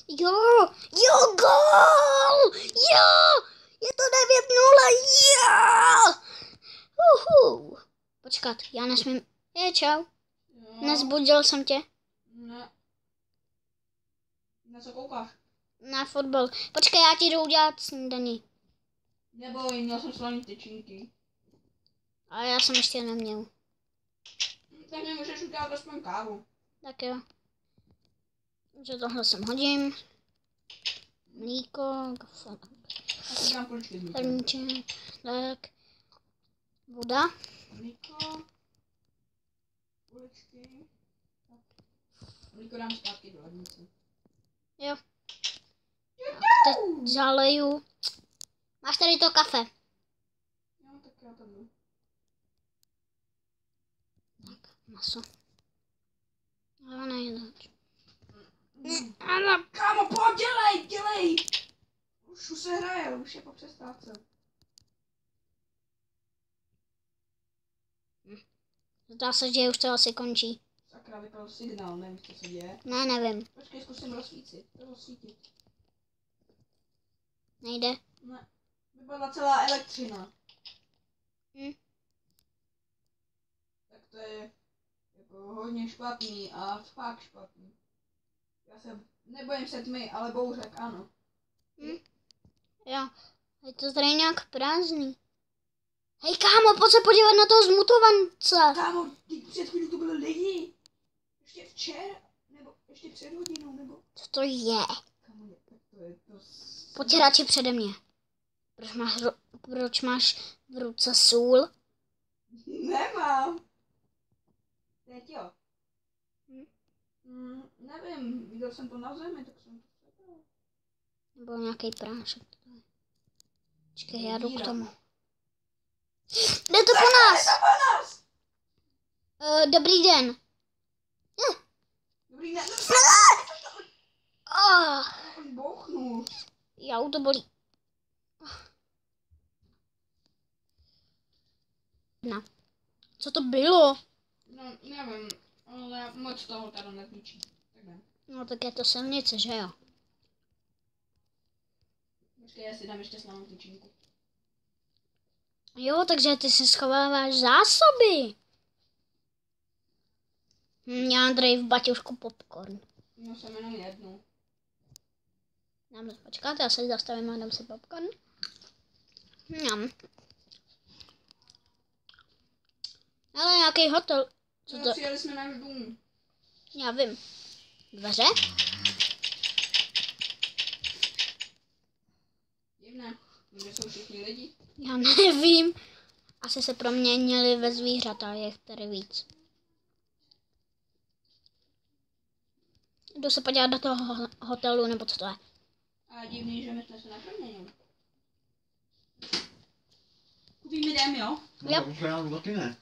Jo, jo, gól! Jo! Je to 9-0, jo! Počkat, já nesmím. Čau. Jo. Nezbudil jsem tě. Ne. Na co koukáš? Na fotbal. Počkej, já ti jdu udělat snídaní. Neboj, měl jsem slaný tyčinky. A já jsem ještě neměl. Tak mi můžeš udělat aspoň kávu. Tak jo. Takže tohle sem hodím. Mlíko, kafe. Já si dám poličky z mlíka. Perníček, tak. Voda. Mlíko. Poličky. Mlíko dám zpátky do lednice. Jo. Teď zaleju. Máš tady to kafe. Jo, tak já to jdu. Tak, maso. Ale nejde. Ale Kámo, pojď, dělej! Už se hraje, už je po přestávce. zdá se, že už to asi končí. Sakra, vypadal signál, nevím, co se děje. Ne, nevím. Počkej, zkusím rozsvítit. Nejde. Ne, vypadla celá elektřina. Tak to je jako hodně špatný a fakt špatný. Já se nebojím se tmy, ale bouřek ano. Jo. Je to tady nějak prázdný. Hej kámo, pojď se podívat na toho zmutovance. Kámo, před chvílí tu byli lidi. Ještě včera, nebo ještě před hodinou, nebo... Co to je? Kámo, tak to je to... Pojď radši přede mě. Proč máš v ruce sůl? Nemám. Teď jo. Nevím, viděl jsem to na zemi, tak jsem to sebral. Nebo nějaký prášek. Počkej, já jdu k tomu. Jde to po nás! Dobrý den. Dobrý den. On bouchnul. Já to bolí. No. Co to bylo? No, nevím, ale moc toho tady nezničí. Tak ne. No tak je to silnice, že jo? Počkej, já si dám ještě slanou tyčinku. Jo, takže ty si schováváš zásoby. Já tady v baťušku popcorn. No jsem jenom jednu. Dám počkat, já se zastavím a dám si popcorn. Ale nějaký hotel. Co to? Přijeli jsme náš dům. Já vím. Dveře? Divné, kde jsou všichni lidi. Já nevím. Asi se proměnili ve zvířata, je tady víc. Jdu se podívat do toho hotelu, nebo co to je. A divný, že my jsme se neproměnili. Kupíme jdem, jo? Jo. Už já taky ne.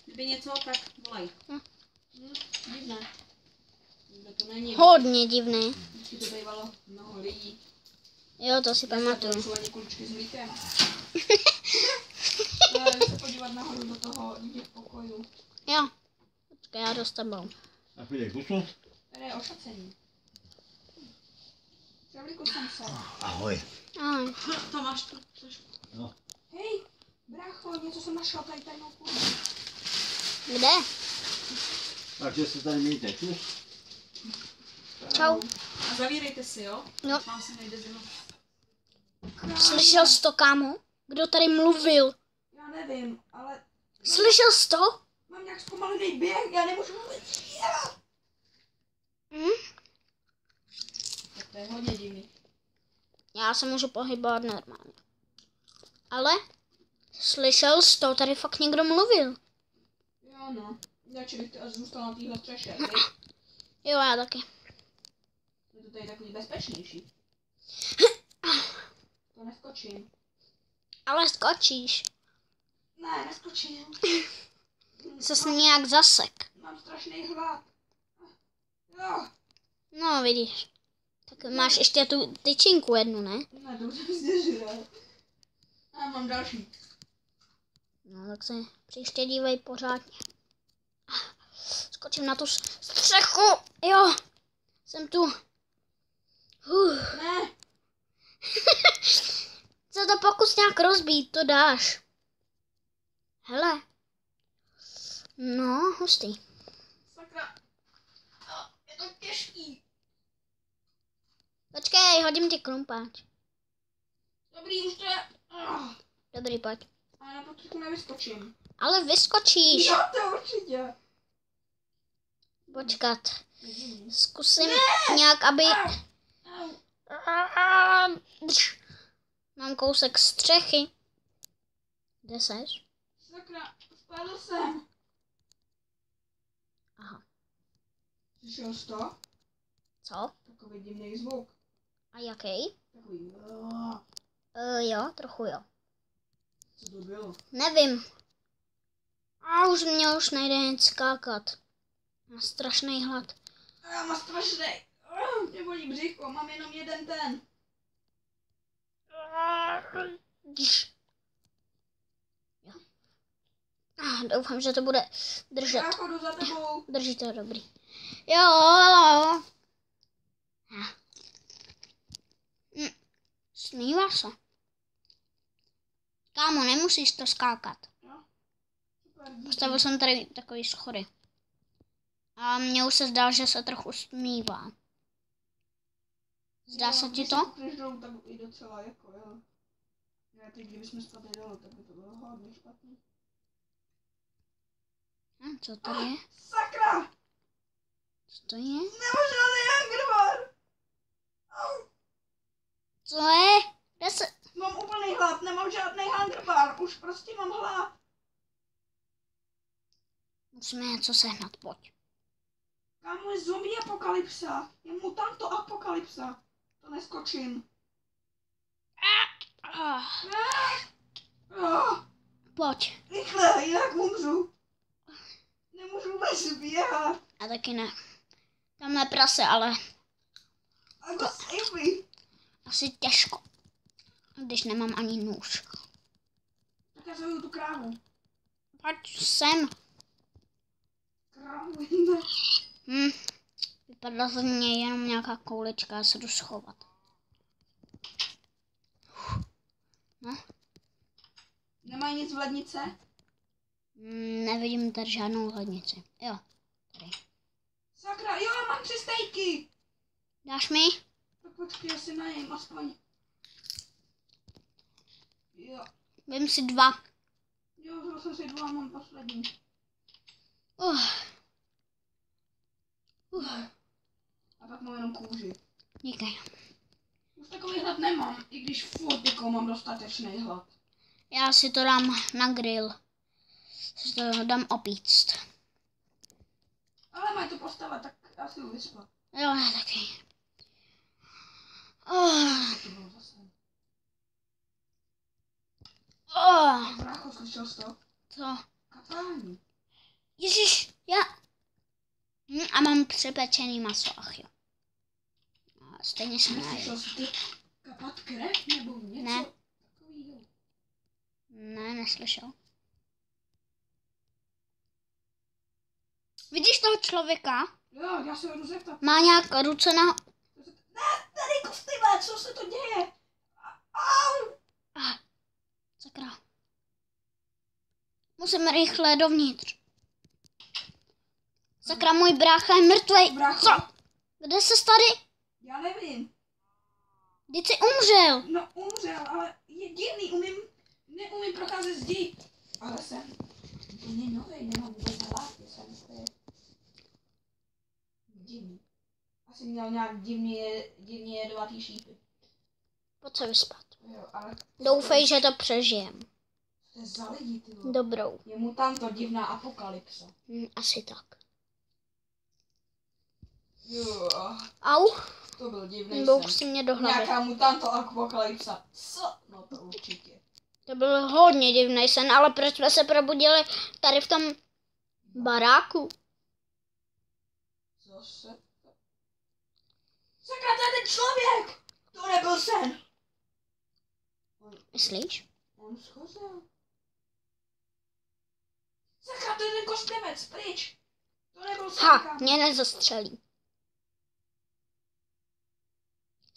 Kdyby něco, tak volej. Divné. Nikdo to není. Hodně divný. Vždycky to bývalo mnoho lidí. Jo, to si pamatuju. Jsou ani kuličky s mlíkem. Jdu se podívat nahoru do toho těch pokojů. Jo. Počkej, já jdu s tebou. A půjdeš kusnu? Tady je ošacení. Převlíku jsem se. Ahoj. Ahoj. Tomáš tu trošku. No. Hej, brácho, něco jsem našla tady tajnou půjdu. Kde? Takže se tady mějte, čus? Čau. A zavírejte si, jo? No. Vám se nejde zima. Slyšel jsi to, kámo? Kdo tady mluvil? Já nevím, ale Slyšel jsi to? mám nějak zpomalený běh, já nemůžu mluvit. Tak to je hodně divný. Já se můžu pohybovat normálně. Ale slyšel jsi to? Tady fakt někdo mluvil. Jo no, radši bych to zůstal na téhle střeše. Jo, já taky. Je to tady takový bezpečnější. To neskočím. Ale skočíš. Ne, neskočím. Ses nějak zasek. Mám strašný hlad. Jo. No, vidíš. Tak máš ještě tu tyčinku jednu, ne? Ne, to už jsem zděžil. A mám další. No, tak se příště dívej pořádně. Skočím na tu střechu. Jo. Jsem tu. Ne. Co to pokus nějak rozbít, to dáš. Hele. No, hustý. Sakra. Je to těžký. Počkej, hodím ti krumpáč. Dobrý, už to je. Dobrý, pojď. Ale na počátku nevyskočím. Ale vyskočíš. Jo, to určitě. Počkat. Vidím. Zkusím nějak, aby... Drž. Mám kousek střechy. Kde seš? Sakra, spadl jsem. Aha. Slyšel jsi to? Co? Takový divný zvuk. A jaký? Takový. Jo, trochu jo. Co to bylo? Nevím. A už nejde nic skákat. Má strašný hlad. Já mám strašný. Mě bolí břicho, mám jenom jeden ten. Drž. Jo. Doufám, že to bude držet. Já chodu za tebou. Drží to dobrý. Jo. Smívá se. Kámo, nemusíš to skákat. Jo? Super, díky. Postavil jsem tady takový schody. A mně už se zdá, že se trochu smívá. Zdá se ti to? Když dolů, tak i docela jako, jo. Já teď, kdybychom spadli dolů, tak by to bylo hodně špatný. Co to je? Sakra! Co to je? Nemám žádný Hungerbar! Co je? Kde se... Mám úplný hlad, nemám žádný Hungerbar, už prostě mám hlad. Musíme něco sehnat, pojď. Kámo, je zombie apokalypsa, je mutanto apokalypsa. To neskočím. Pojď. Rychle, jinak umřu. Nemůžu vůbec běhat. A taky ne. Tamhle prase, ale A to sejby. asi těžko. Když nemám ani nůž. Tak já zaujdu tu krávu. Pojď sem. Krávu ne. Vypadla z mě jenom nějaká koulička, já se jdu schovat. No. Nemají nic v lednice? Nevidím tady žádnou lednici. Jo, tady. Sakra, jo, mám 3 stejky. Dáš mi? Tak počkej, já si najím aspoň. Jo. Vem si 2. Jo, zase si 2, mám poslední. A pak mám jenom kůži. Díky. Už takový hlad nemám, i když furt jako mám dostatečný hlad. Já si to dám na grill. Si to dám opíct. Ale mají to postavat, tak já si jdu vyspat. Jo, já taky. To bylo zase. Brácho, slyšel jsi to? Co? Kapání. Ježiš, já... A mám přepečený maso, ach jo. Stejně se najím. Neslyšel jsi ty kapat krev nebo něco? Ne. Takovýho. Ne, neslyšel. Vidíš toho člověka? Jo, já se jdu zeptat. Má nějak ruce na... Ne, tady kostýma, co se to děje? Au! Sakra. Musím rychle dovnitř. Sakra, můj brácha je mrtvej. Brácho. Co? Kde jsi tady? Já nevím. Vždyť jsi umřel. No, umřel, ale je divný, neumím procházet zdi. Ale jsem úplně nový, nemám vůbec hlávky, jsem divný. Asi měl nějak divně jedovatý šípy. Pojď se vyspat. Jo, ale... Doufej, že to přežijem. To je za lidi, ty vole. Dobrou. Je mutanto divná apokalypsa. Asi tak. Jo, Au, to byl divný bouch sen. si mě do hlavy. Nějaká mutanto apokalypsa. Co? No to určitě. To byl hodně divný sen, ale proč jsme se probudili tady v tom baráku? Zase? Sakra, to je ten člověk! To nebyl sen! Myslíš? On schořel. Sakra, to je ten kostlivec, pryč! To nebyl sen, Ha, kámo. mě nezastřelí.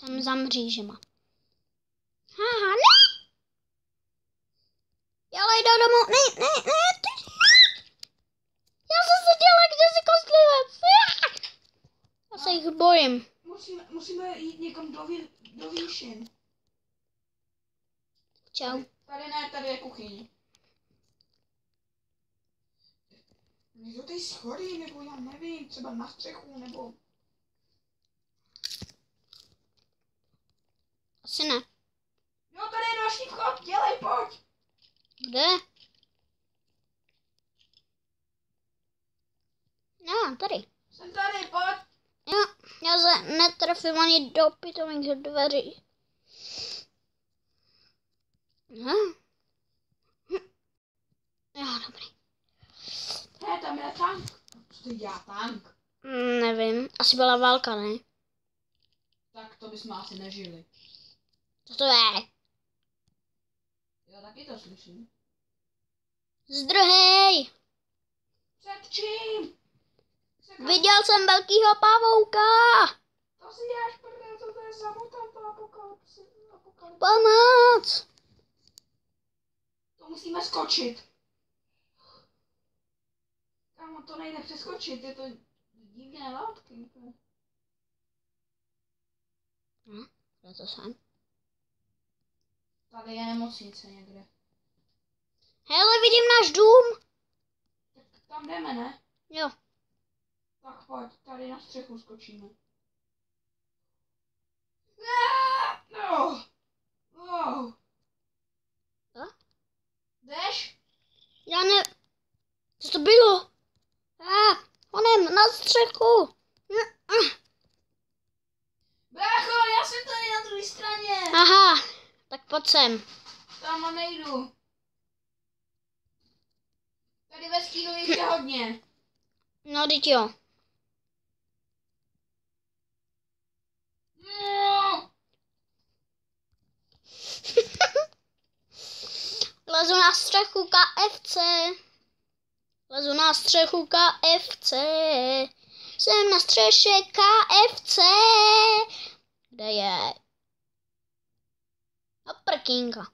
Tam za mřížema. Haha, ne! Dělej do domu, ne, ty. Já jsem se dělal, kde jsi kostlivec. Já se jich bojím. Musíme jít někam do výšin. Čau. Tady ne, tady je kuchyň. Někdo tady schody, nebo já nevím, třeba na střechu, nebo... Asi ne. Jo, tady je další vchod, dělej, pojď. Kde? No, tady. Jsem tady, pojď. Jo, já se netrefím ani do pitomých dveří. No. Jo, dobrý. He, tam je tank. Co to dělá tank? Nevím, asi byla válka, ne? Tak to bychom asi nežili. Co to je? Jo, taky to slyším. Zdrhej! Před čím? Viděl jsem velkýho pavouka! To si děláš prdel, co to je za mutanta apokalypsy. Pomoc! To musíme skočit. Kámo, to nejde přeskočit, je to divné látky. Kde to jsem? Tady je nemocnice někde. Hele, vidím náš dům! Tak tam jdeme, ne? Jo. Tak pojď, tady na střechu skočíme. No. Wow. Co? Jdeš? Já ne... Co to bylo? Honem, na střechu! Brácho, já jsem tady na druhé straně. Aha, tak pojď sem. Tam nejdu. Tady ve stínu ještě hodně. No, teď jo. No. Lezu na střechu KFC. Lezu na střechu KFC. Jsem na střeše KFC. Kde je? A prkínka.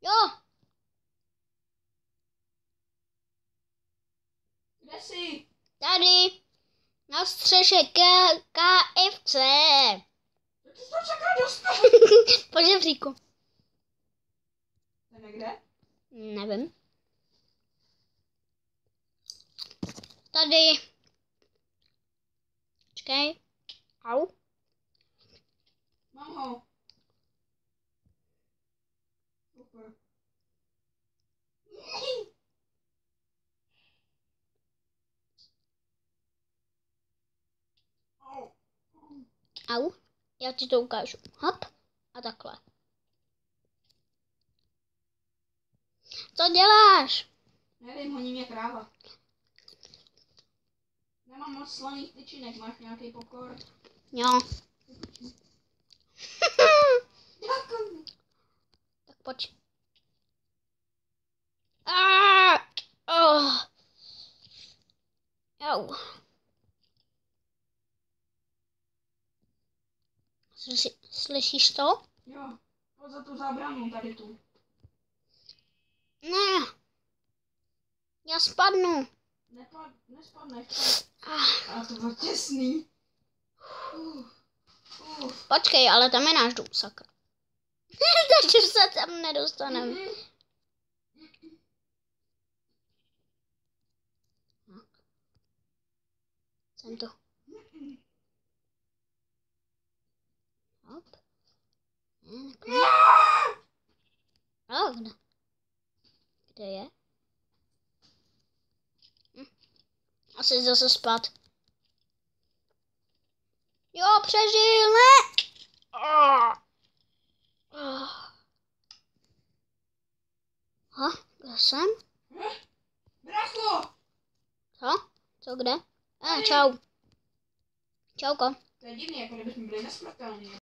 Jo. Kde jsi? Tady. Na střeše KFC. To ty jsi to čeká dostat. Po žebříku. To je kde? Nevím. Tady. Počkej. Au. Mám ho. Super. Au. Au. Já ti to ukážu. Hop. A takhle. Co děláš? Nevím, honí mě kráva. Nemám moc slaných tyčinek, máš nějaký pokor? Jo. Děkuji. Tak pojď. Au. Slyšíš to? Jo, pojď za tu zábranu, tady tu. Ne. Já spadnu. Nespadneš. A to bylo těsný. Počkej, ale tam je náš dům, sakra. Takže se tam nedostaneme. Jsem tu. Hop. Kde? Kde je? Asi zase spát. Jo, přežil, ne? Kde jsem? Bracho! Co? Co, kde? Čau. Čauko. To je divný, jako kdybychom byli nesmrtelní.